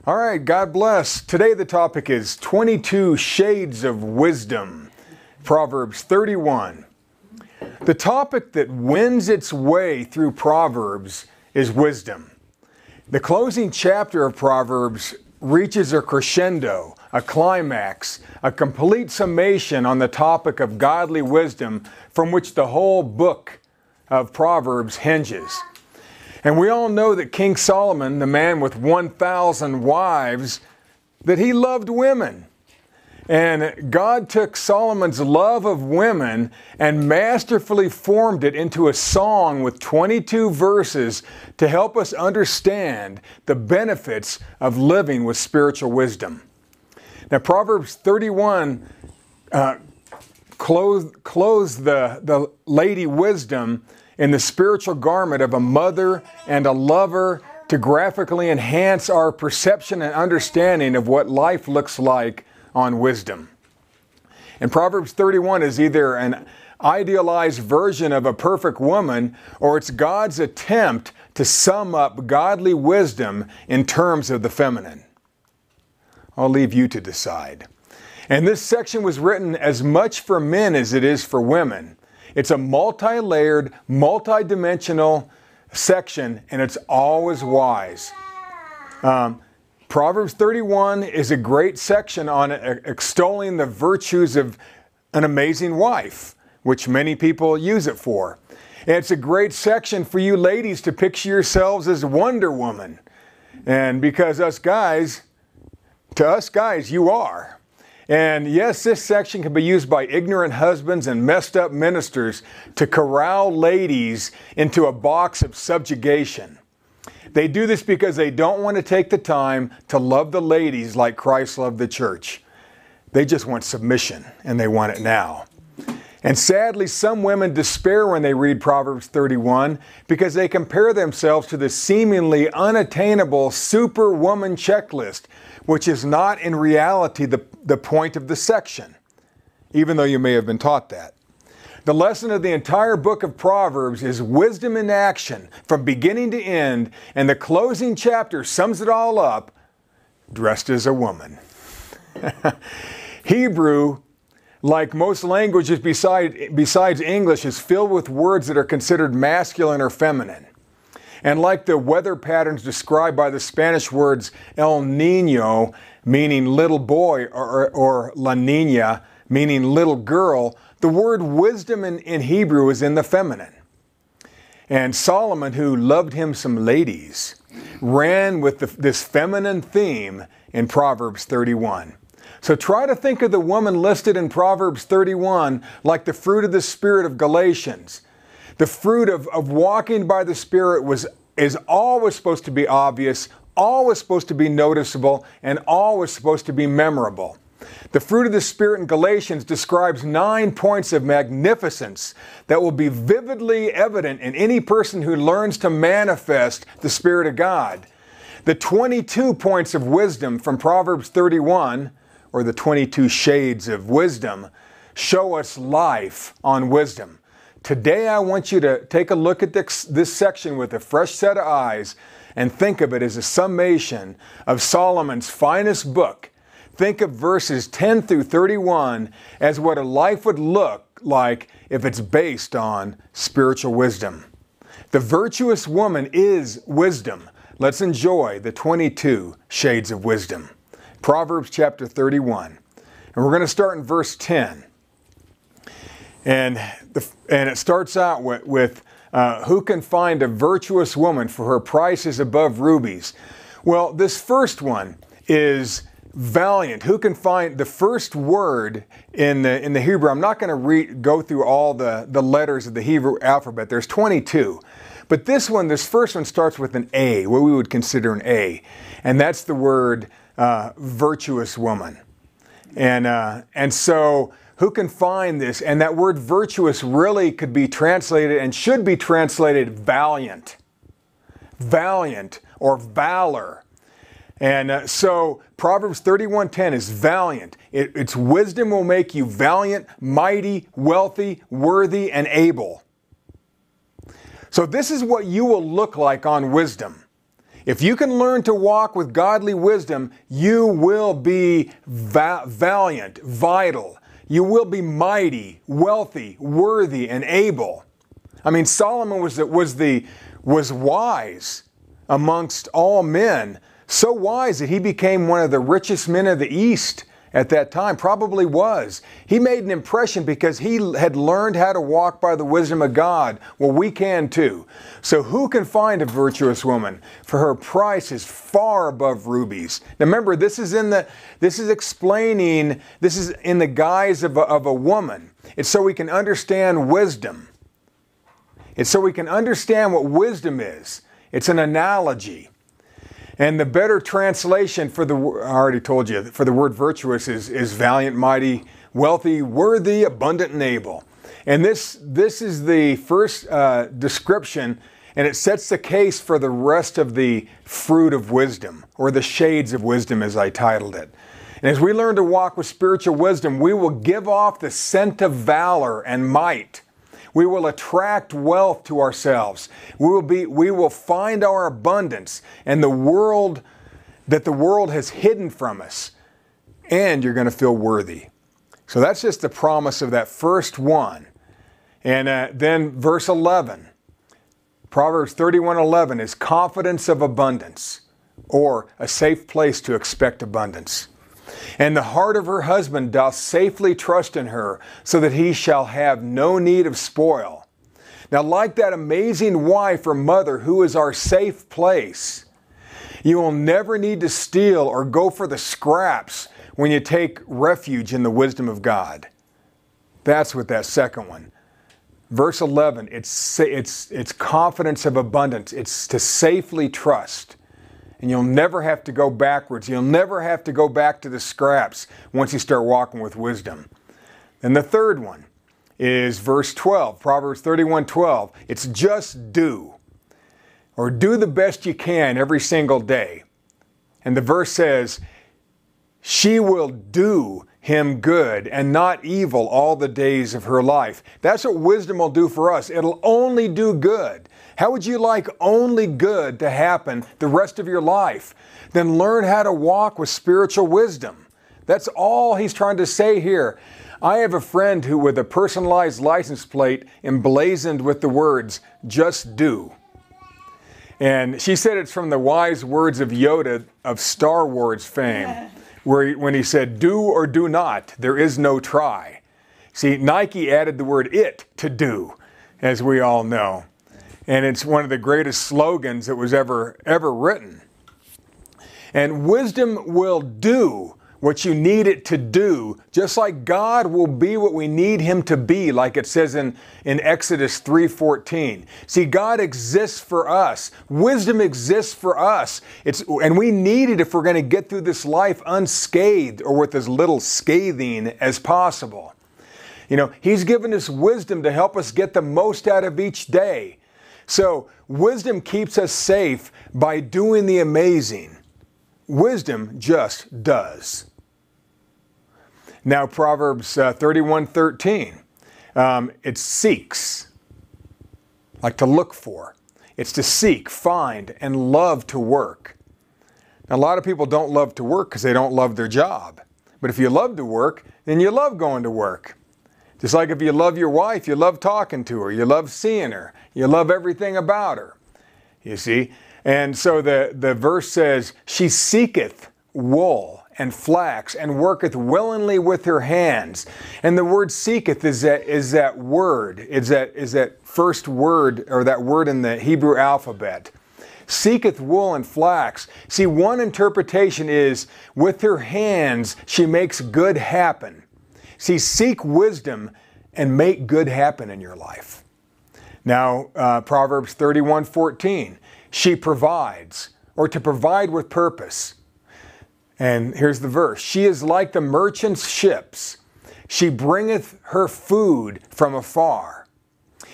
All right, God bless. Today the topic is 22 Shades of Wisdom, Proverbs 31. The topic that wins its way through Proverbs is wisdom. The closing chapter of Proverbs reaches a crescendo, a climax, a complete summation on the topic of godly wisdom from which the whole book of Proverbs hinges. And we all know that King Solomon, the man with 1,000 wives, that he loved women. And God took Solomon's love of women and masterfully formed it into a song with 22 verses to help us understand the benefits of living with spiritual wisdom. Now, Proverbs 31 clothes the lady wisdom in the spiritual garment of a mother and a lover to graphically enhance our perception and understanding of what life looks like on wisdom. And Proverbs 31 is either an idealized version of a perfect woman, or it's God's attempt to sum up godly wisdom in terms of the feminine. I'll leave you to decide. And this section was written as much for men as it is for women. It's a multi-layered, multi-dimensional section, and it's always wise. Proverbs 31 is a great section on extolling the virtues of an amazing wife, which many people use it for. And it's a great section for you ladies to picture yourselves as Wonder Woman. And because to us guys, you are. And yes, this section can be used by ignorant husbands and messed up ministers to corral ladies into a box of subjugation. They do this because they don't want to take the time to love the ladies like Christ loved the church. They just want submission, and they want it now. And sadly, some women despair when they read Proverbs 31 because they compare themselves to the seemingly unattainable superwoman checklist, which is not in reality the point of the section, even though you may have been taught that. The lesson of the entire book of Proverbs is wisdom in action from beginning to end, and the closing chapter sums it all up, dressed as a woman. Hebrew, like most languages besides English, is filled with words that are considered masculine or feminine. And like the weather patterns described by the Spanish words El Niño, meaning little boy, or La Niña, meaning little girl, the word wisdom in Hebrew is in the feminine. And Solomon, who loved him some ladies, ran with this feminine theme in Proverbs 31. So try to think of the woman listed in Proverbs 31 like the fruit of the Spirit of Galatians. The fruit of walking by the Spirit is always supposed to be obvious, always supposed to be noticeable, and always supposed to be memorable. The fruit of the Spirit in Galatians describes 9 points of magnificence that will be vividly evident in any person who learns to manifest the Spirit of God. The 22 points of wisdom from Proverbs 31, or the 22 shades of wisdom, show us life on wisdom. Today I want you to take a look at this section with a fresh set of eyes and think of it as a summation of Solomon's finest book. Think of verses 10 through 31 as what a life would look like if it's based on spiritual wisdom. The virtuous woman is wisdom. Let's enjoy the 22 shades of wisdom. Proverbs chapter 31. And we're going to start in verse 10. And it starts out with who can find a virtuous woman, for her price is above rubies. Well, this first one is valiant. Who can find the first word in the Hebrew? I'm not going to go through all the letters of the Hebrew alphabet. There's 22. But this first one starts with an A, what we would consider an A. And that's the word virtuous woman. And so who can find this? And that word virtuous really could be translated and should be translated valiant. Valiant or valor. And so Proverbs 31:10 is valiant. Its wisdom will make you valiant, mighty, wealthy, worthy, and able. So this is what you will look like on wisdom. If you can learn to walk with godly wisdom, you will be valiant, vital. You will be mighty, wealthy, worthy, and able. I mean, Solomon was wise amongst all men, so wise that he became one of the richest men of the East at that time, probably was. He made an impression because he had learned how to walk by the wisdom of God. Well, we can too. So who can find a virtuous woman? For her price is far above rubies. Now remember, this is in the guise of a woman. It's so we can understand wisdom. It's so we can understand what wisdom is. It's an analogy. And the better translation for I already told you, for the word virtuous is valiant, mighty, wealthy, worthy, abundant, and able. And this is the first description, and it sets the case for the rest of the fruit of wisdom, or the shades of wisdom as I titled it. And as we learn to walk with spiritual wisdom, we will give off the scent of valor and might. We will attract wealth to ourselves. We will find our abundance and the world has hidden from us. And you're going to feel worthy. So that's just the promise of that first one. And then verse 11, Proverbs 31:11 is confidence of abundance, or a safe place to expect abundance. And the heart of her husband doth safely trust in her, so that he shall have no need of spoil. Now, like that amazing wife or mother who is our safe place, you will never need to steal or go for the scraps when you take refuge in the wisdom of God. That's what that second one. Verse 11, it's confidence of abundance. It's to safely trust. And you'll never have to go backwards. You'll never have to go back to the scraps once you start walking with wisdom. And the third one is verse 12, Proverbs 31:12. It's just do, or do the best you can every single day. And the verse says, she will do him good and not evil all the days of her life. That's what wisdom will do for us. It'll only do good. How would you like only good to happen the rest of your life? Then learn how to walk with spiritual wisdom. That's all he's trying to say here. I have a friend who, with a personalized license plate emblazoned with the words, just do. And she said it's from the wise words of Yoda of Star Wars fame, when he said, do or do not, there is no try. See, Nike added the word it to do, as we all know. And it's one of the greatest slogans that was ever written. And wisdom will do what you need it to do, just like God will be what we need him to be, like it says in Exodus 3:14. See, God exists for us. Wisdom exists for us. And we need it if we're going to get through this life unscathed, or with as little scathing as possible. You know, he's given us wisdom to help us get the most out of each day. So wisdom keeps us safe by doing the amazing. Wisdom just does. Now Proverbs 31:13. It seeks, like to look for. It's to seek, find, and love to work. Now, a lot of people don't love to work because they don't love their job. But if you love to work, then you love going to work. Just like if you love your wife, you love talking to her, you love seeing her, you love everything about her. You see? And so the verse says, she seeketh wool and flax, and worketh willingly with her hands. And the word seeketh is that word, is that first word, or that word in the Hebrew alphabet. Seeketh wool and flax. See, one interpretation is, with her hands she makes good happen. See, seek wisdom and make good happen in your life. Now, Proverbs 31:14. She provides, or to provide with purpose. And here's the verse. She is like the merchant's ships. She bringeth her food from afar.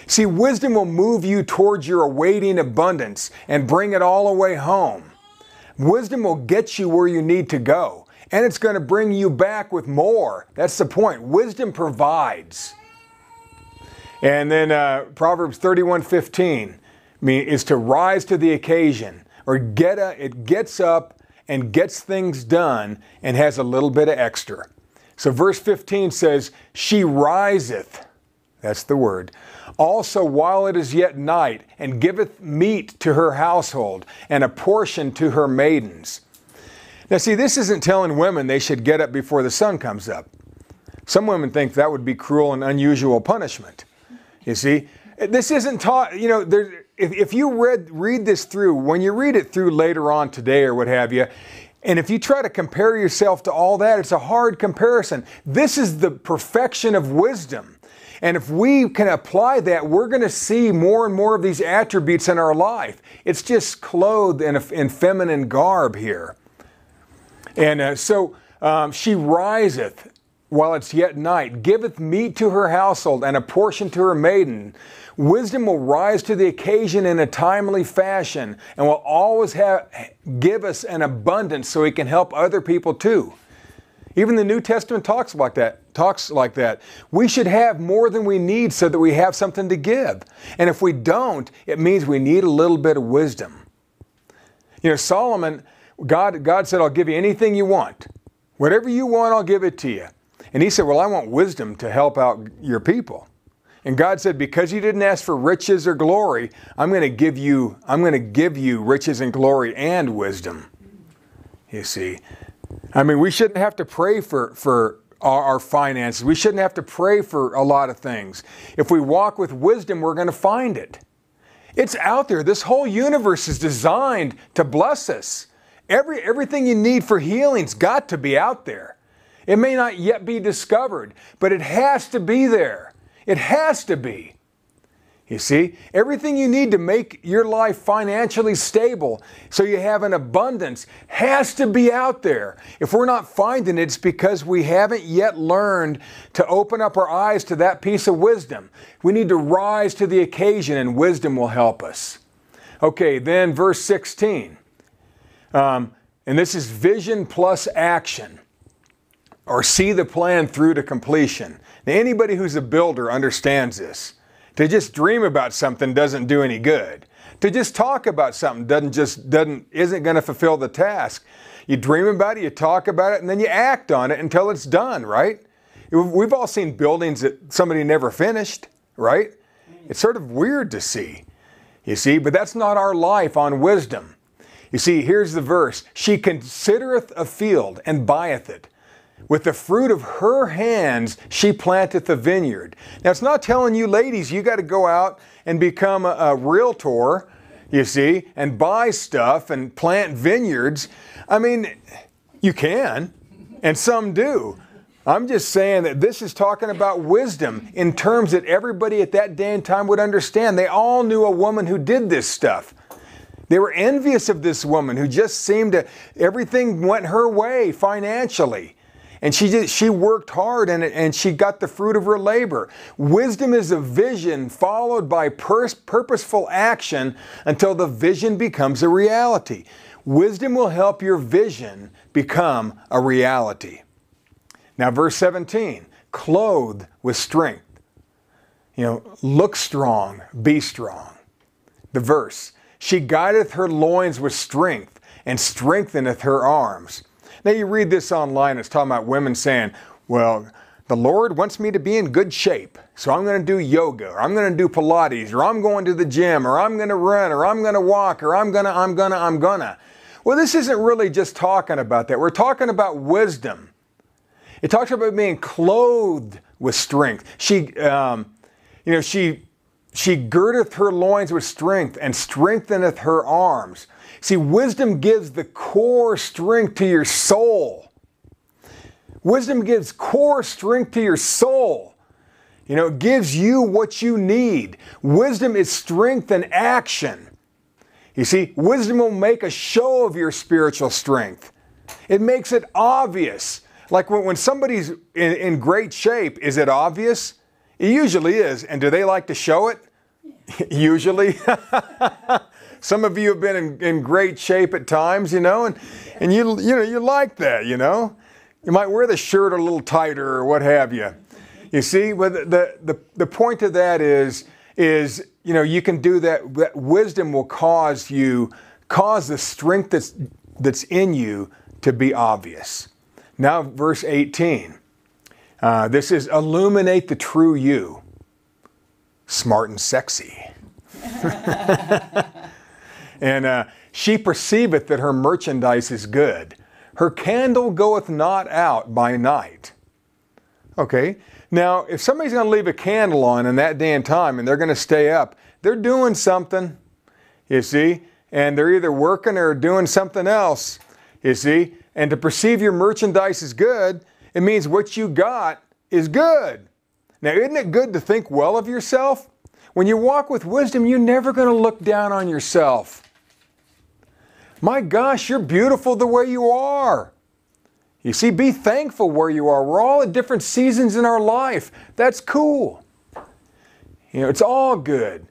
See, wisdom will move you towards your awaiting abundance and bring it all the way home. Wisdom will get you where you need to go. And it's going to bring you back with more. That's the point. Wisdom provides. And then Proverbs 31:15 is to rise to the occasion, or it gets up and gets things done and has a little bit of extra. So verse 15 says, she riseth, that's the word, also while it is yet night, and giveth meat to her household, and a portion to her maidens. Now see, this isn't telling women they should get up before the sun comes up. Some women think that would be cruel and unusual punishment. You see, this isn't taught, you know, if you read this through, when you read it through later on today or what have you, and if you try to compare yourself to all that, it's a hard comparison. This is the perfection of wisdom. And if we can apply that, we're going to see more and more of these attributes in our life. It's just clothed in feminine garb here. And so she riseth while it's yet night, giveth meat to her household and a portion to her maiden. Wisdom will rise to the occasion in a timely fashion and will always give us an abundance so we can help other people too. Even the New Testament talks like that. We should have more than we need so that we have something to give. And if we don't, it means we need a little bit of wisdom. You know, Solomon, God said, I'll give you anything you want. Whatever you want, I'll give it to you. And he said, well, I want wisdom to help out your people. And God said, because you didn't ask for riches or glory, I'm going to give you riches and glory and wisdom. You see, I mean, we shouldn't have to pray for our finances. We shouldn't have to pray for a lot of things. If we walk with wisdom, we're going to find it. It's out there. This whole universe is designed to bless us. Everything you need for healing's got to be out there. It may not yet be discovered, but it has to be there. It has to be. You see, everything you need to make your life financially stable so you have an abundance has to be out there. If we're not finding it, it's because we haven't yet learned to open up our eyes to that piece of wisdom. We need to rise to the occasion and wisdom will help us. Okay, then verse 16. And this is vision plus action, or see the plan through to completion. Now, anybody who's a builder understands this. To just dream about something doesn't do any good. To just talk about something isn't going to fulfill the task. You dream about it, you talk about it, and then you act on it until it's done, right? We've all seen buildings that somebody never finished, right? It's sort of weird to see, you see, but that's not our life on wisdom. You see, here's the verse. She considereth a field and buyeth it. With the fruit of her hands, she planteth a vineyard. Now, it's not telling you ladies, you got to go out and become a realtor, you see, and buy stuff and plant vineyards. I mean, you can, and some do. I'm just saying that this is talking about wisdom in terms that everybody at that day and time would understand. They all knew a woman who did this stuff. They were envious of this woman who just seemed to, everything went her way financially. And she worked hard and she got the fruit of her labor. Wisdom is a vision followed by purposeful action until the vision becomes a reality. Wisdom will help your vision become a reality. Now verse 17, clothed with strength. You know, look strong, be strong. The verse, she guideth her loins with strength and strengtheneth her arms. Now you read this online, it's talking about women saying, well, the Lord wants me to be in good shape, so I'm going to do yoga, or I'm going to do Pilates, or I'm going to the gym, or I'm going to run, or I'm going to walk, or I'm gonna. Well, this isn't really just talking about that. We're talking about wisdom. It talks about being clothed with strength. She girdeth her loins with strength and strengtheneth her arms. See, wisdom gives the core strength to your soul. Wisdom gives core strength to your soul. You know, it gives you what you need. Wisdom is strength in action. You see, wisdom will make a show of your spiritual strength. It makes it obvious. Like when somebody's in great shape, is it obvious? It usually is. And do they like to show it? Usually. Some of you have been in great shape at times, you know, and you like that, you know. You might wear the shirt a little tighter or what have you. You see, but the point of that is you know, you can do that. Wisdom will cause you cause the strength that's in you to be obvious. Now, verse 18. This is illuminate the true you. Smart and sexy. And she perceiveth that her merchandise is good. Her candle goeth not out by night. Okay, now if somebody's going to leave a candle on in that day and time and they're going to stay up, they're doing something, you see, and they're either working or doing something else, you see. And to perceive your merchandise is good, it means what you got is good. Now, isn't it good to think well of yourself? When you walk with wisdom, you're never going to look down on yourself. My gosh, you're beautiful the way you are. You see, be thankful where you are. We're all at different seasons in our life. That's cool. You know, it's all good.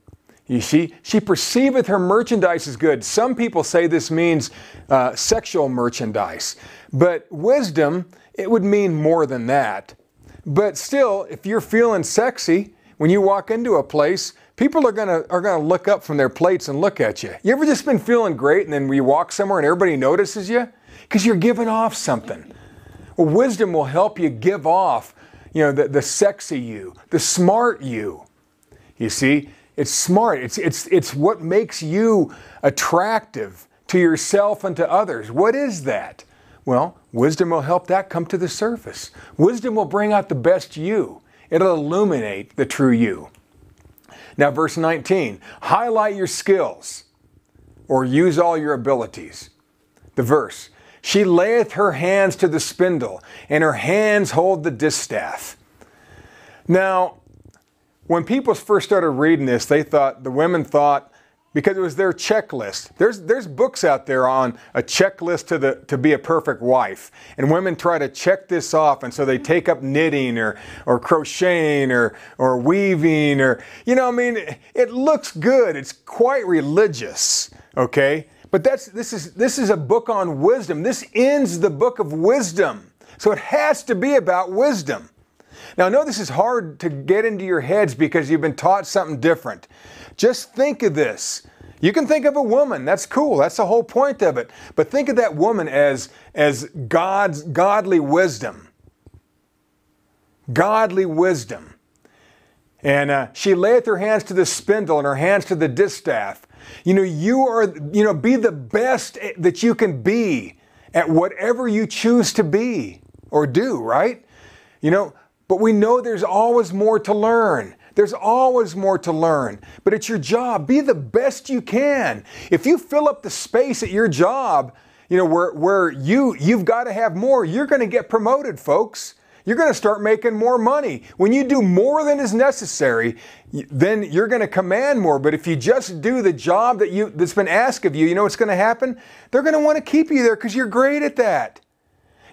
You see, she perceiveth her merchandise is good. Some people say this means sexual merchandise. But wisdom, it would mean more than that. But still, if you're feeling sexy, when you walk into a place, people are gonna look up from their plates and look at you. You ever just been feeling great and then you walk somewhere and everybody notices you? Because you're giving off something. Well, wisdom will help you give off, you know, the sexy you, the smart you. You see, it's smart. It's what makes you attractive to yourself and to others. What is that? Well, wisdom will help that come to the surface. Wisdom will bring out the best you. It'll illuminate the true you. Now, verse 19, highlight your skills or use all your abilities. The verse, she layeth her hands to the spindle, and her hands hold the distaff. Now, when people first started reading this, the women thought, because it was their checklist. There's books out there on a checklist to be a perfect wife. And women try to check this off, and so they take up knitting or crocheting or weaving or, you know, I mean, it looks good. It's quite religious, okay? But this is a book on wisdom. This ends the book of wisdom. So it has to be about wisdom. Now, I know this is hard to get into your heads because you've been taught something different. Just think of this. You can think of a woman. That's cool. That's the whole point of it. But think of that woman as God's godly wisdom. Godly wisdom. And she layeth her hands to the spindle and her hands to the distaff. You know, be the best that you can be at whatever you choose to be or do, right? You know, but we know there's always more to learn. There's always more to learn. But it's your job. Be the best you can. If you fill up the space at your job, you know, where you've got to have more, you're going to get promoted, folks. You're going to start making more money. When you do more than is necessary, then you're going to command more. But if you just do the job that's been asked of you, you know what's going to happen? They're going to want to keep you there because you're great at that.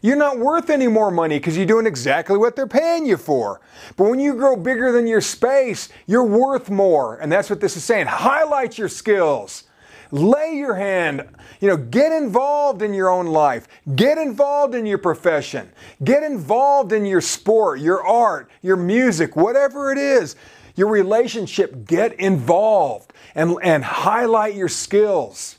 You're not worth any more money because you're doing exactly what they're paying you for. But when you grow bigger than your space, you're worth more. And that's what this is saying. Highlight your skills. Lay your hand, you know, get involved in your own life. Get involved in your profession. Get involved in your sport, your art, your music, whatever it is. Your relationship, get involved and highlight your skills.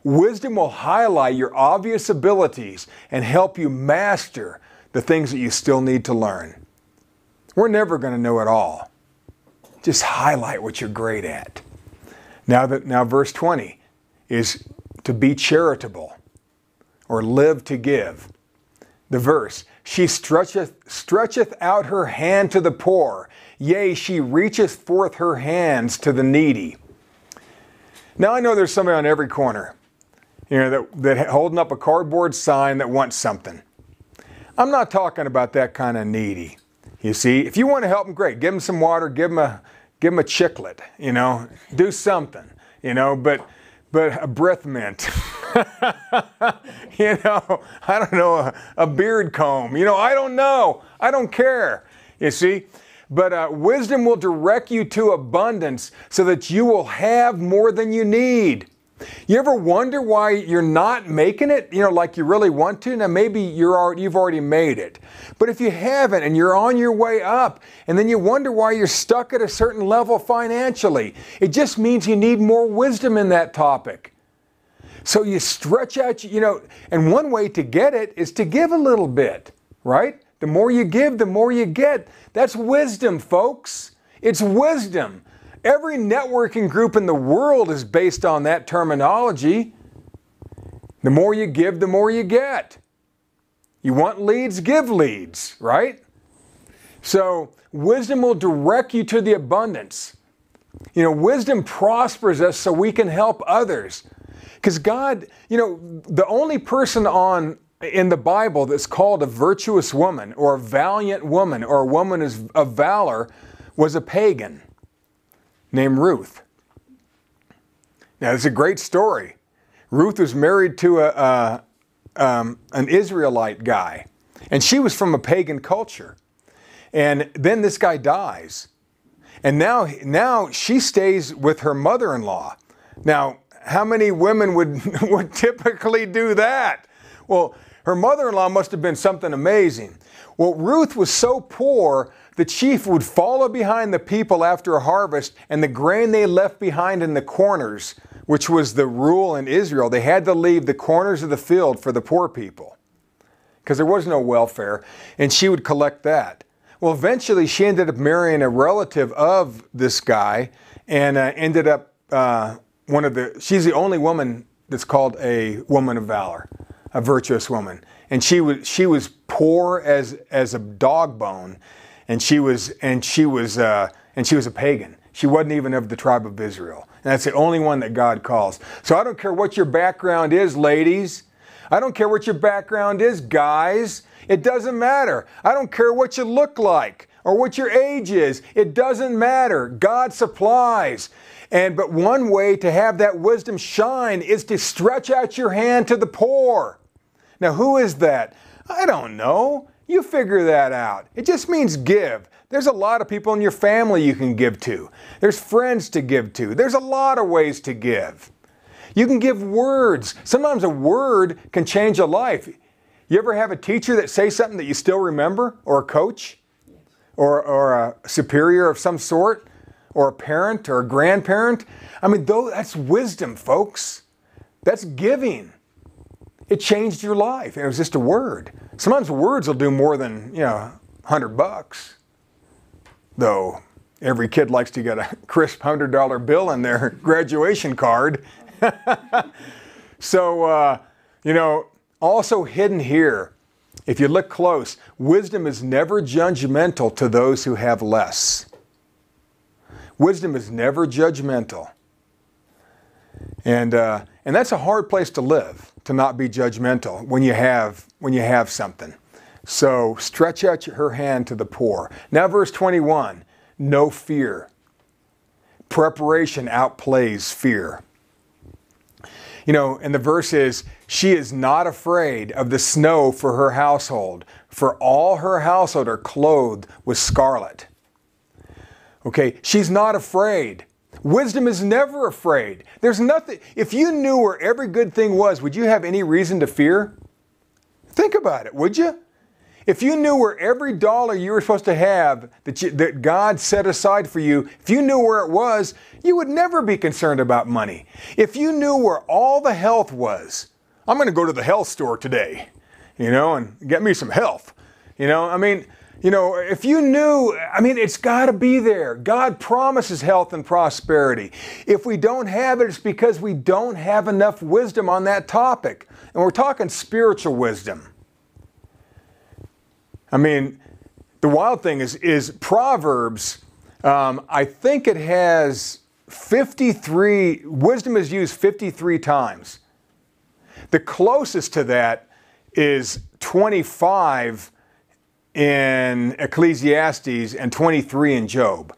Wisdom will highlight your obvious abilities and help you master the things that you still need to learn. We're never going to know it all. Just highlight what you're great at. Now verse 20 is to be charitable or live to give. The verse, she stretcheth out her hand to the poor, yea, she reacheth forth her hands to the needy. Now I know there's somebody on every corner, you know, that holding up a cardboard sign that wants something. I'm not talking about that kind of needy. You see, if you want to help them, great. Give them some water, give them a chiclet, you know, do something, you know, but a breath mint, you know, I don't know, a beard comb, you know, I don't know, I don't care, you see. But wisdom will direct you to abundance so that you will have more than you need. You ever wonder why you're not making it, you know, like you really want to? Now maybe you've already made it. But if you haven't and you're on your way up and then you wonder why you're stuck at a certain level financially, it just means you need more wisdom in that topic. So you stretch out, and one way to get it is to give a little bit, right? The more you give, the more you get. That's wisdom, folks. It's wisdom. Every networking group in the world is based on that terminology. The more you give, the more you get. You want leads, give leads, right? So wisdom will direct you to the abundance. Wisdom prospers us so we can help others. Because God, the only person in the Bible that's called a virtuous woman or a valiant woman or a woman of valor was a pagan named Ruth. Now, it's a great story. Ruth was married to an Israelite guy, and she was from a pagan culture. And then this guy dies. And now she stays with her mother-in-law. Now, how many women would typically do that? Well, her mother-in-law must have been something amazing. Well, Ruth was so poor, the chief would follow behind the people after a harvest, and the grain they left behind in the corners, which was the rule in Israel, they had to leave the corners of the field for the poor people because there was no welfare, and she would collect that. Well, eventually she ended up marrying a relative of this guy and ended up she's the only woman that's called a woman of valor, a virtuous woman. And she was poor as a dog bone, and she was a pagan. She wasn't even of the tribe of Israel. And that's the only one that God calls. So I don't care what your background is, ladies. I don't care what your background is, guys. It doesn't matter. I don't care what you look like or what your age is. It doesn't matter. God supplies. But one way to have that wisdom shine is to stretch out your hand to the poor. Now, who is that? I don't know. You figure that out. It just means give. There's a lot of people in your family you can give to. There's friends to give to. There's a lot of ways to give. You can give words. Sometimes a word can change a life. You ever have a teacher that says something that you still remember? Or a coach? Or a superior of some sort? Or a parent or a grandparent? I mean, that's wisdom, folks. That's giving. It changed your life. It was just a word. Sometimes words will do more than, $100. Though every kid likes to get a crisp $100 bill in their graduation card. So, also hidden here, if you look close, wisdom is never judgmental to those who have less. Wisdom is never judgmental. And that's a hard place to live, to not be judgmental when you have something. So stretch out her hand to the poor. Now verse 21, no fear. Preparation outplays fear. And the verse is, she is not afraid of the snow for her household, for all her household are clothed with scarlet. Okay, she's not afraid. Wisdom is never afraid. There's nothing. If you knew where every good thing was, would you have any reason to fear? Think about it, would you? If you knew where every dollar you were supposed to have that God set aside for you, if you knew where it was, you would never be concerned about money. If you knew where all the health was, I'm going to go to the health store today, and get me some health. If you knew, it's got to be there. God promises health and prosperity. If we don't have it, it's because we don't have enough wisdom on that topic. And we're talking spiritual wisdom. The wild thing is Proverbs, I think it has 53, wisdom is used 53 times. The closest to that is 25 in Ecclesiastes and 23 in Job.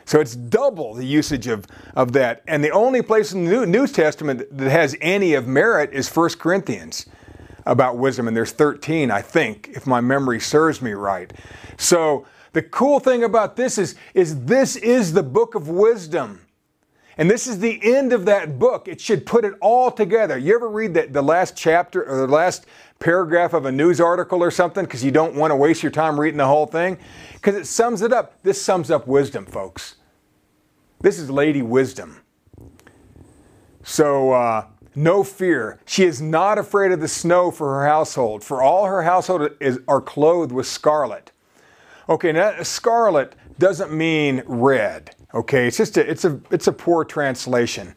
So it's double the usage of that. And the only place in the New Testament that has any of merit is 1 Corinthians about wisdom. And there's 13, I think, if my memory serves me right. So the cool thing about this is this is the book of wisdom. And this is the end of that book. It should put it all together. You ever read the last chapter or the last paragraph of a news article or something because you don't want to waste your time reading the whole thing? Because it sums it up. This sums up wisdom, folks. This is Lady Wisdom. So no fear. She is not afraid of the snow for her household, for all her household are clothed with scarlet. Okay, now scarlet doesn't mean red. Okay, it's a poor translation.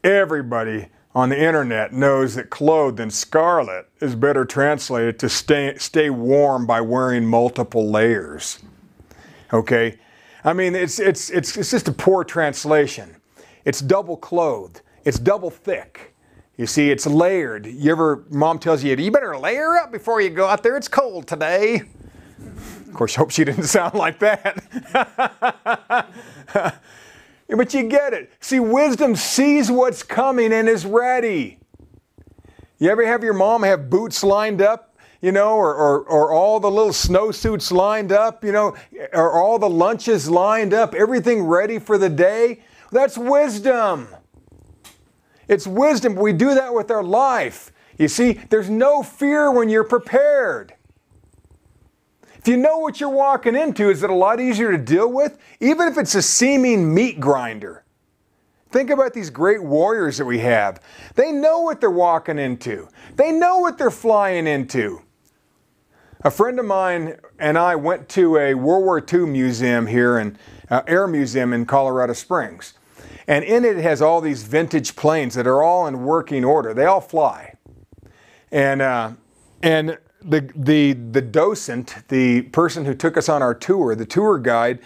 Everybody on the internet knows that clothed in scarlet is better translated to stay warm by wearing multiple layers. Okay, I mean it's just a poor translation. It's double clothed. It's double thick. You see, it's layered. Mom tells you better layer up before you go out there. It's cold today. Of course, I hope she didn't sound like that. But you get it. See, wisdom sees what's coming and is ready. You ever have your mom have boots lined up, or all the little snowsuits lined up, or all the lunches lined up, everything ready for the day? That's wisdom. It's wisdom. We do that with our life. You see, there's no fear when you're prepared. If you know what you're walking into, is it a lot easier to deal with? Even if it's a seeming meat grinder. Think about these great warriors that we have. They know what they're walking into. They know what they're flying into. A friend of mine and I went to a World War II museum here, Air Museum in Colorado Springs. And in it has all these vintage planes that are all in working order. They all fly. And the docent, the person who took us on our tour, the tour guide,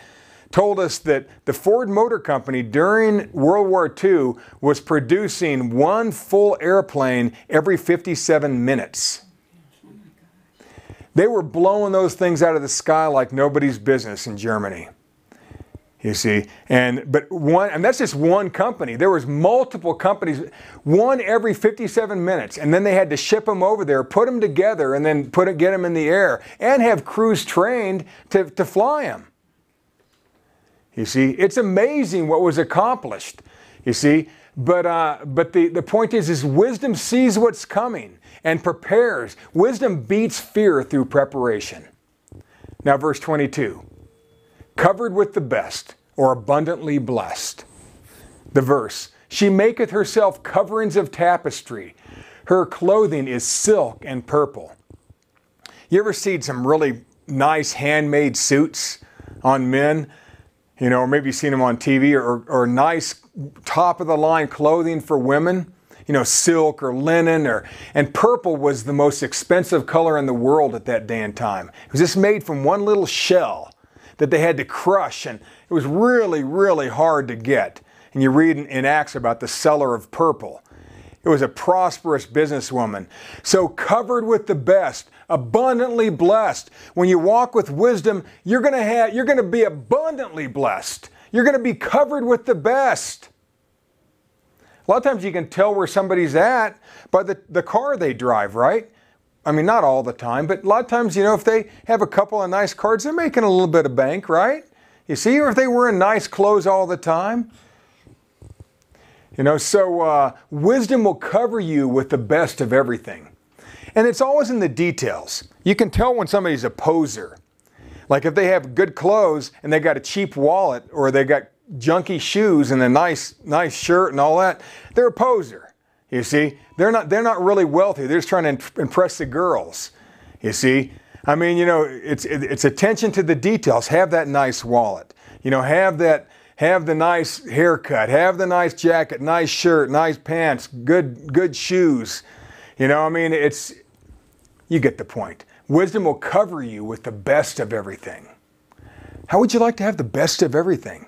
told us that the Ford Motor Company during World War II was producing one full airplane every 57 minutes. They were blowing those things out of the sky like nobody's business in Germany. You see, and that's just one company. There was multiple companies, one every 57 minutes, and then they had to ship them over there, put them together, and then get them in the air, and have crews trained to fly them. You see, it's amazing what was accomplished. You see, but the point is wisdom sees what's coming and prepares. Wisdom beats fear through preparation. Now, verse 22. Covered with the best, or abundantly blessed. The verse, she maketh herself coverings of tapestry. Her clothing is silk and purple. You ever seen some really nice handmade suits on men? Or maybe you've seen them on TV, or nice top-of-the-line clothing for women. Silk or linen, and purple was the most expensive color in the world at that day and time. It was just made from one little shell that they had to crush, and it was really, really hard to get. And you read in Acts about the seller of purple. It was a prosperous businesswoman. So covered with the best, abundantly blessed. When you walk with wisdom, you're going to be abundantly blessed. You're going to be covered with the best. A lot of times you can tell where somebody's at by the car they drive, right? I mean, not all the time, but a lot of times, if they have a couple of nice cars, they're making a little bit of bank, right? You see, or if they wear nice clothes all the time. So wisdom will cover you with the best of everything. And it's always in the details. You can tell when somebody's a poser. Like if they have good clothes and they got a cheap wallet, or they got junky shoes and a nice shirt and all that, they're a poser. You see, they're not really wealthy. They're just trying to impress the girls. You see, I mean, it's attention to the details. Have that nice wallet. Have the nice haircut. Have the nice jacket, nice shirt, nice pants, good shoes. You get the point. Wisdom will cover you with the best of everything. How would you like to have the best of everything?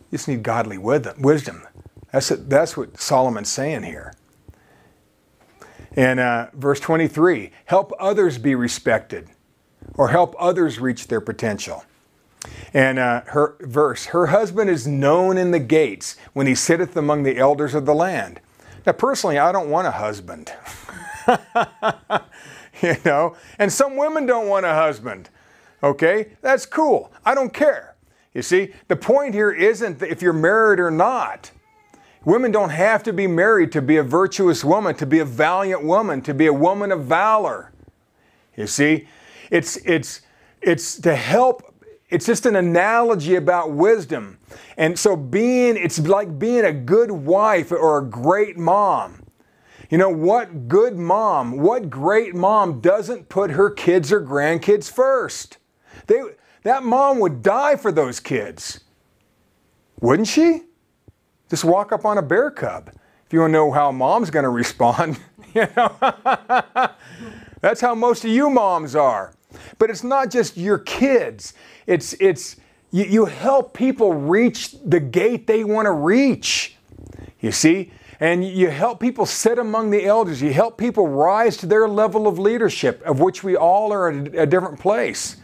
You just need godly wisdom. That's what Solomon's saying here. And verse 23, help others be respected, or help others reach their potential. And her husband is known in the gates when he sitteth among the elders of the land. Now, personally, I don't want a husband. And some women don't want a husband. Okay, that's cool. I don't care. You see, the point here isn't if you're married or not. Women don't have to be married to be a virtuous woman, to be a valiant woman, to be a woman of valor. You see, it's to help. It's just an analogy about wisdom. And so it's like being a good wife or a great mom. You know, what good mom, what great mom doesn't put her kids or grandkids first? That mom would die for those kids. Wouldn't she? Just walk up on a bear cub. If you want to know how mom's going to respond, you know, that's how most of you moms are. But it's not just your kids. You help people reach the gate they want to reach. You see? And you help people sit among the elders. You help people rise to their level of leadership, of which we all are at a different place.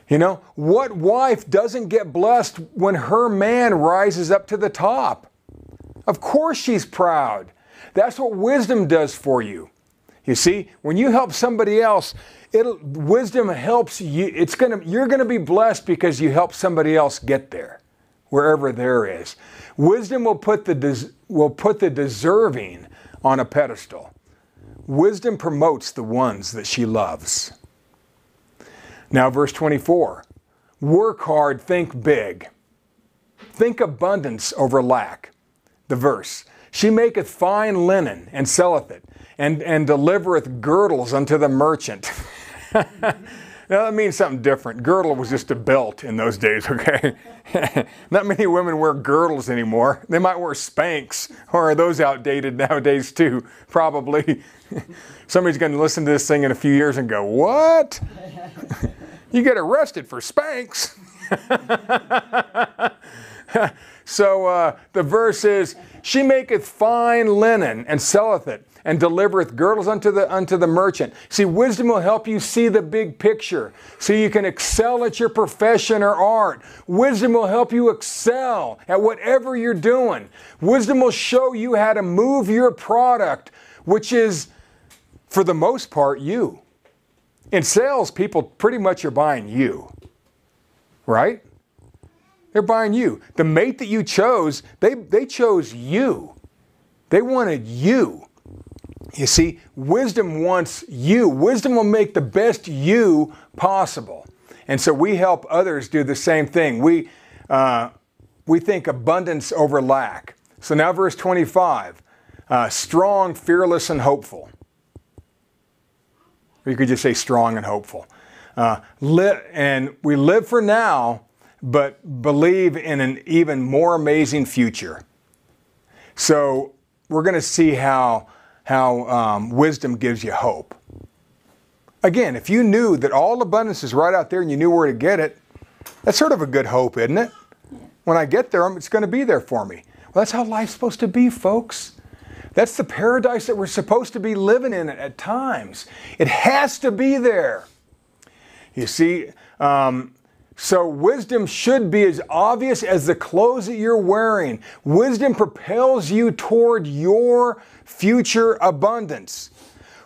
You know, what wife doesn't get blessed when her man rises up to the top? Of course she's proud. That's what wisdom does for you. You see, when you help somebody else, wisdom helps you. You're going to be blessed because you help somebody else get there, wherever there is. Wisdom will put the deserving on a pedestal. Wisdom promotes the ones that she loves. Now, verse 24. Work hard, think big. Think abundance over lack. The verse, she maketh fine linen and selleth it, and delivereth girdles unto the merchant. Now that means something different. Girdle was just a belt in those days, okay? Not many women wear girdles anymore. They might wear Spanx, or are those outdated nowadays too? Probably. Somebody's going to listen to this thing in a few years and go, what? You get arrested for Spanx. So the verse is, she maketh fine linen and selleth it, and delivereth girdles unto the merchant. See, wisdom will help you see the big picture so you can excel at your profession or art. Wisdom will help you excel at whatever you're doing. Wisdom will show you how to move your product, which is, for the most part, you. In sales, people pretty much are buying you, right? They're buying you. The mate that you chose, they chose you. They wanted you. You see, wisdom wants you. Wisdom will make the best you possible. And so we help others do the same thing. We think abundance over lack. So now verse 25, strong, fearless, and hopeful. Or you could just say strong and hopeful. And we live for now, but believe in an even more amazing future. So we're going to see how wisdom gives you hope. Again, if you knew that all abundance is right out there and you knew where to get it, that's sort of a good hope, isn't it? When I get there, it's going to be there for me. Well, that's how life's supposed to be, folks. That's the paradise that we're supposed to be living in at times. It has to be there. You see, so wisdom should be as obvious as the clothes that you're wearing. Wisdom propels you toward your future abundance.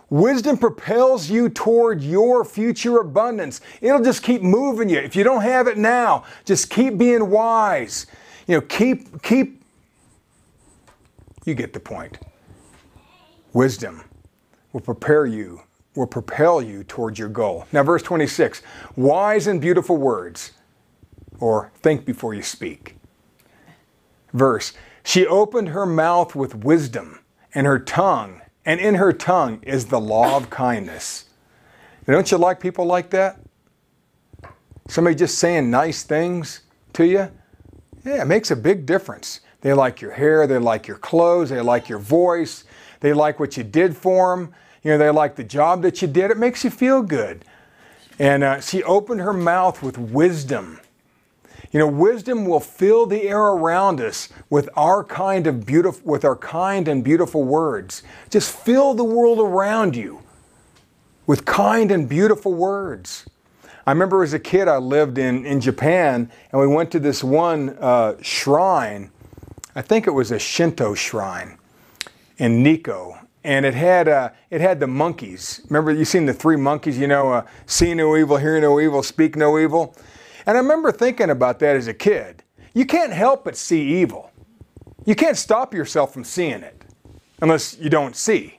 Wisdom propels you toward your future abundance. It'll just keep moving you. If you don't have it now, just keep being wise. You know, you get the point. Wisdom will propel you toward your goal. Now verse 26, wise and beautiful words, or think before you speak. Verse, she opened her mouth with wisdom, and in her tongue is the law of kindness. Now, don't you like people like that? Somebody just saying nice things to you? Yeah, it makes a big difference. They like your hair, they like your clothes, they like your voice, they like what you did for them. You know, they like the job that you did. It makes you feel good. And she opened her mouth with wisdom. You know, wisdom will fill the air around us with our kind and beautiful words. Just fill the world around you with kind and beautiful words. I remember as a kid, I lived in Japan, and we went to this one shrine. I think it was a Shinto shrine in Nikko. And it had the monkeys. Remember, you've seen the three monkeys, you know, see no evil, hear no evil, speak no evil. And I remember thinking about that as a kid. You can't help but see evil. You can't stop yourself from seeing it unless you don't see.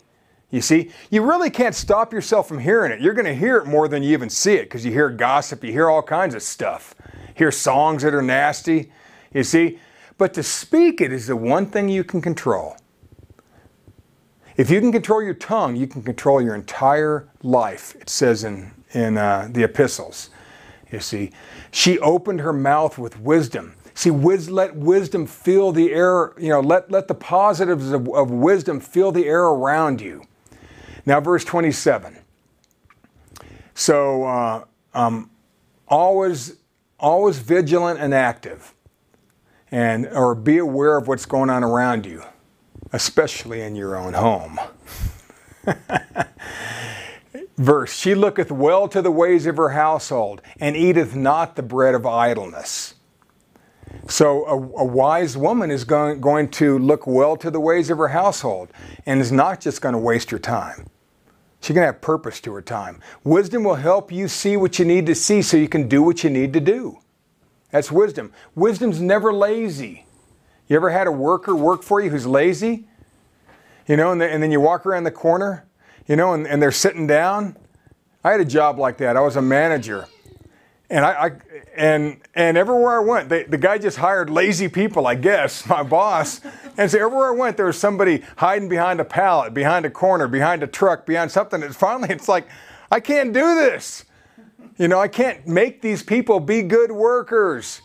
You see, you really can't stop yourself from hearing it. You're going to hear it more than you even see it because you hear gossip, you hear all kinds of stuff. Hear songs that are nasty, you see. But to speak it is the one thing you can control. If you can control your tongue, you can control your entire life, it says in the epistles. You see, she opened her mouth with wisdom. See, let wisdom fill the air, let the positives of wisdom fill the air around you. Now, verse 27. So, always vigilant and active, or be aware of what's going on around you, especially in your own home. Verse, she looketh well to the ways of her household, and eateth not the bread of idleness. So a wise woman is going to look well to the ways of her household, and is not just going to waste her time. She's going to have purpose to her time. Wisdom will help you see what you need to see so you can do what you need to do. That's wisdom. Wisdom's never lazy. You ever had a worker work for you who's lazy? And then you walk around the corner, and they're sitting down. I had a job like that. I was a manager. And everywhere I went, the guy just hired lazy people, I guess, my boss. And so everywhere I went, there was somebody hiding behind a pallet, behind a corner, behind a truck, behind something. And finally, it's like, I can't do this. I can't make these people be good workers.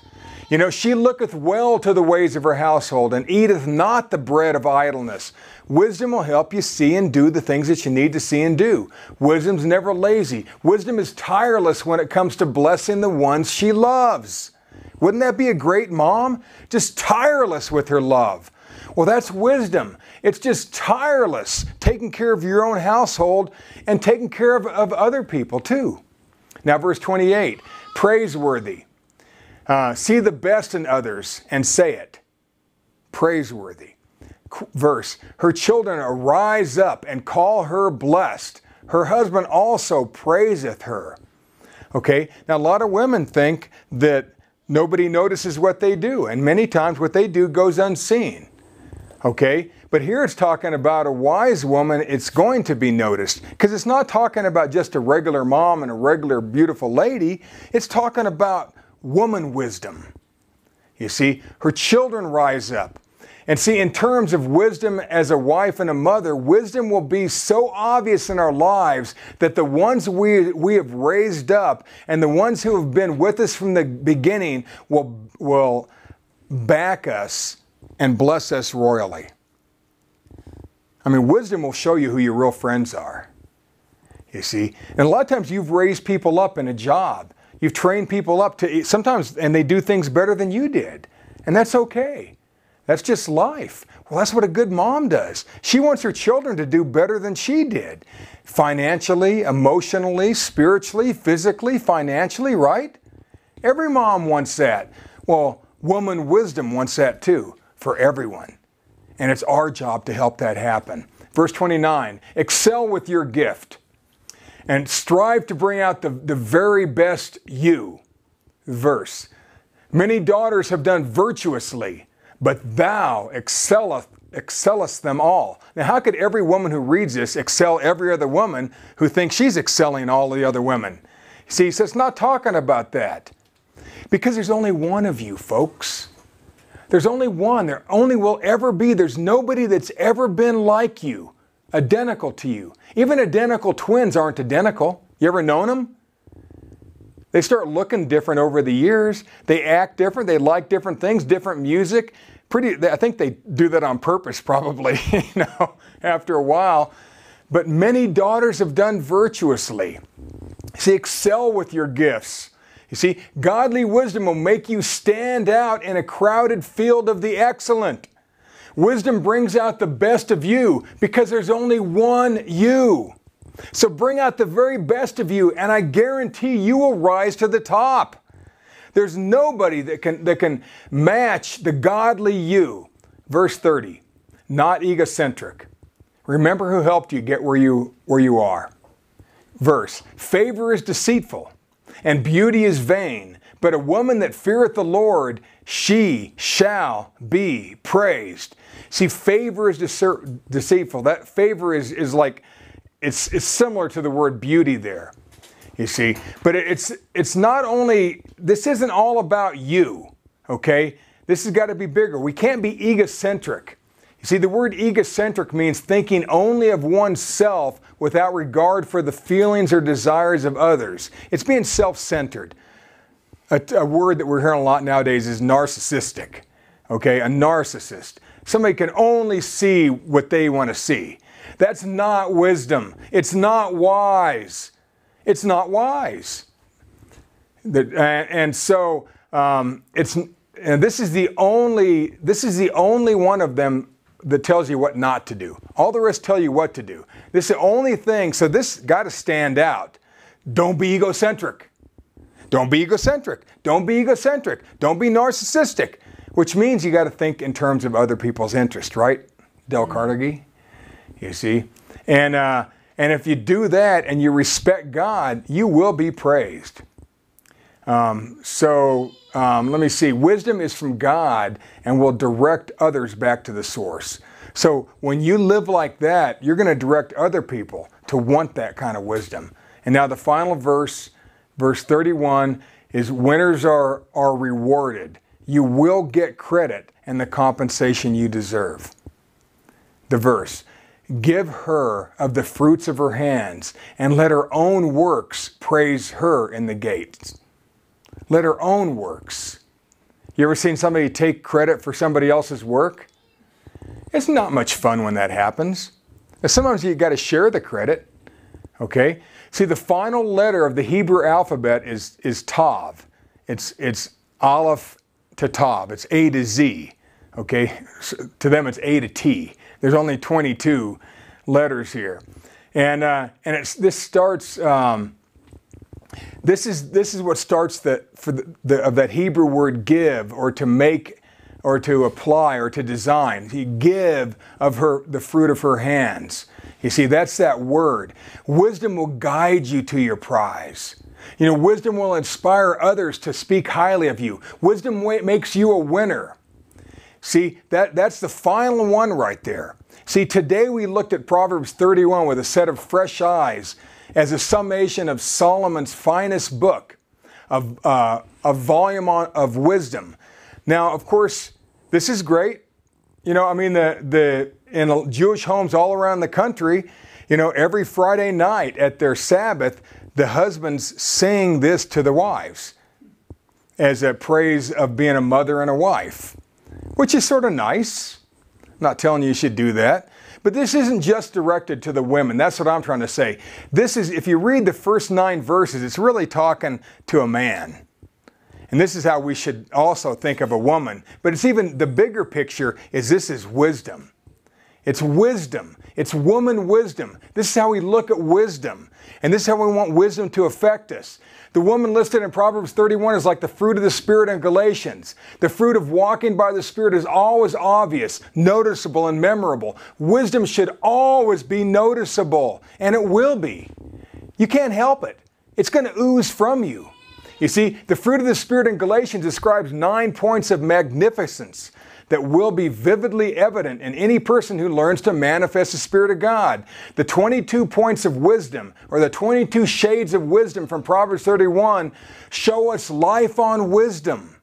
She looketh well to the ways of her household, and eateth not the bread of idleness. Wisdom will help you see and do the things that you need to see and do. Wisdom's never lazy. Wisdom is tireless when it comes to blessing the ones she loves. Wouldn't that be a great mom? Just tireless with her love. Well, that's wisdom. It's just tireless, taking care of your own household and taking care of other people too. Now, verse 28, praiseworthy. See the best in others and say it. Praiseworthy. Verse, her children arise up and call her blessed. Her husband also praiseth her. Okay, now a lot of women think that nobody notices what they do, and many times what they do goes unseen. Okay, but here it's talking about a wise woman. It's going to be noticed, because it's not talking about just a regular mom and a regular beautiful lady. It's talking about woman wisdom. You see, her children rise up. And see, in terms of wisdom as a wife and a mother, wisdom will be so obvious in our lives that the ones we have raised up and the ones who have been with us from the beginning will back us and bless us royally. I mean, wisdom will show you who your real friends are. You see, and a lot of times you've raised people up in a job. You've trained people up to sometimes, and they do things better than you did. And that's okay. That's just life. Well, that's what a good mom does. She wants her children to do better than she did. Financially, emotionally, spiritually, physically, financially, right? Every mom wants that. Well, woman wisdom wants that too, for everyone. And it's our job to help that happen. Verse 29, excel with your gift and strive to bring out the very best you. Verse, many daughters have done virtuously, but thou excellest them all. Now, how could every woman who reads this excel every other woman who thinks she's excelling all the other women? See, so it's not talking about that. Because there's only one of you, folks. There's only one. There only will ever be. There's nobody that's ever been like you, identical to you. Even identical twins aren't identical. You ever known them? They start looking different over the years. They act different. They like different things, different music. I think they do that on purpose probably, after a while. But many daughters have done virtuously. See, excel with your gifts. You see, godly wisdom will make you stand out in a crowded field of the excellent. Wisdom brings out the best of you because there's only one you. So bring out the very best of you, and I guarantee you will rise to the top. There's nobody that can match the godly you. Verse 30, not egocentric. Remember who helped you get where you are. Verse, favor is deceitful, and beauty is vain, but a woman that feareth the Lord, she shall be praised. See, favor is deceitful. That favor is like, it's similar to the word beauty there. You see, but it's not only, this isn't all about you, okay? This has got to be bigger. We can't be egocentric. You see, the word egocentric means thinking only of oneself without regard for the feelings or desires of others. It's being self-centered. A word that we're hearing a lot nowadays is narcissistic. Okay, a narcissist. Somebody can only see what they want to see. That's not wisdom. It's not wise. It's not wise. And so this is the only one of them that tells you what not to do. All the rest tell you what to do. This is the only thing. So this got to stand out. Don't be egocentric. Don't be egocentric. Don't be egocentric. Don't be narcissistic. Which means you got to think in terms of other people's interest, right? Dale Carnegie. You see, and if you do that and you respect God, you will be praised. Let me see. Wisdom is from God and will direct others back to the source. So when you live like that, you're going to direct other people to want that kind of wisdom. And now the final verse, verse 31, is winners are rewarded. You will get credit and the compensation you deserve. The verse, give her of the fruits of her hands, and let her own works praise her in the gates. Let her own works. You ever seen somebody take credit for somebody else's work? It's not much fun when that happens. Sometimes you got to share the credit. Okay? See, the final letter of the Hebrew alphabet is Tav. It's Aleph to Tav. It's A to Z. Okay? So to them it's A to T. There's only 22 letters here. And this starts this is what starts of that Hebrew word give, or to make, or to apply, or to design. You give of the fruit of her hands. You see, that's that word. Wisdom will guide you to your prize. You know, wisdom will inspire others to speak highly of you. Wisdom makes you a winner. See, that's the final one right there. See, today we looked at Proverbs 31 with a set of fresh eyes as a summation of Solomon's finest book, a volume of wisdom. Now, of course, this is great. You know, I mean, in Jewish homes all around the country, you know, every Friday night at their Sabbath, the husbands sing this to the wives as a praise of being a mother and a wife, which is sort of nice. I'm not telling you should do that. But this isn't just directed to the women. That's what I'm trying to say. This is, if you read the first 9 verses, it's really talking to a man. And this is how we should also think of a woman. But it's even, the bigger picture is this is wisdom. It's wisdom. It's woman wisdom. This is how we look at wisdom. And this is how we want wisdom to affect us. The woman listed in Proverbs 31 is like the fruit of the Spirit in Galatians. The fruit of walking by the Spirit is always obvious, noticeable, and memorable. Wisdom should always be noticeable, and it will be. You can't help it. It's going to ooze from you. You see, the fruit of the Spirit in Galatians describes 9 points of magnificence that will be vividly evident in any person who learns to manifest the Spirit of God. The 22 points of wisdom, or the 22 shades of wisdom from Proverbs 31, show us life on wisdom.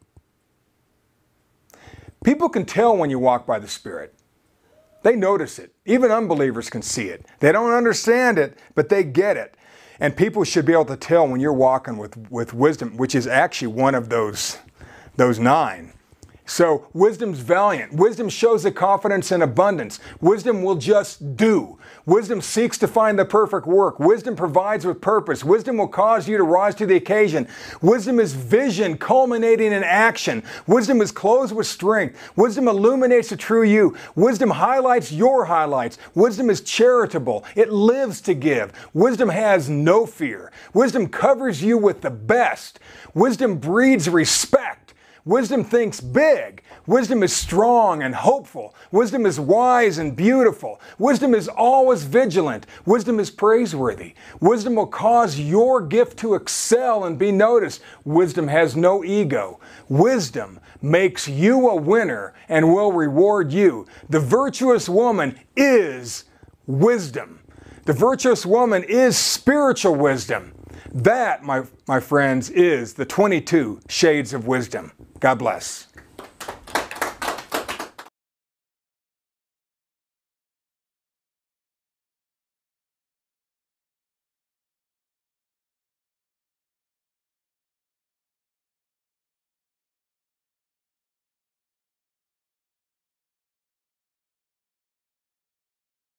People can tell when you walk by the Spirit. They notice it. Even unbelievers can see it. They don't understand it, but they get it. And people should be able to tell when you're walking with wisdom, which is actually one of those 9. So wisdom's valiant. Wisdom shows the confidence in abundance. Wisdom will just do. Wisdom seeks to find the perfect work. Wisdom provides with purpose. Wisdom will cause you to rise to the occasion. Wisdom is vision culminating in action. Wisdom is clothed with strength. Wisdom illuminates the true you. Wisdom highlights your highlights. Wisdom is charitable. It lives to give. Wisdom has no fear. Wisdom covers you with the best. Wisdom breeds respect. Wisdom thinks big. Wisdom is strong and hopeful. Wisdom is wise and beautiful. Wisdom is always vigilant. Wisdom is praiseworthy. Wisdom will cause your gift to excel and be noticed. Wisdom has no ego. Wisdom makes you a winner and will reward you. The virtuous woman is wisdom. The virtuous woman is spiritual wisdom. That, my friends, is the 22 shades of wisdom. God bless.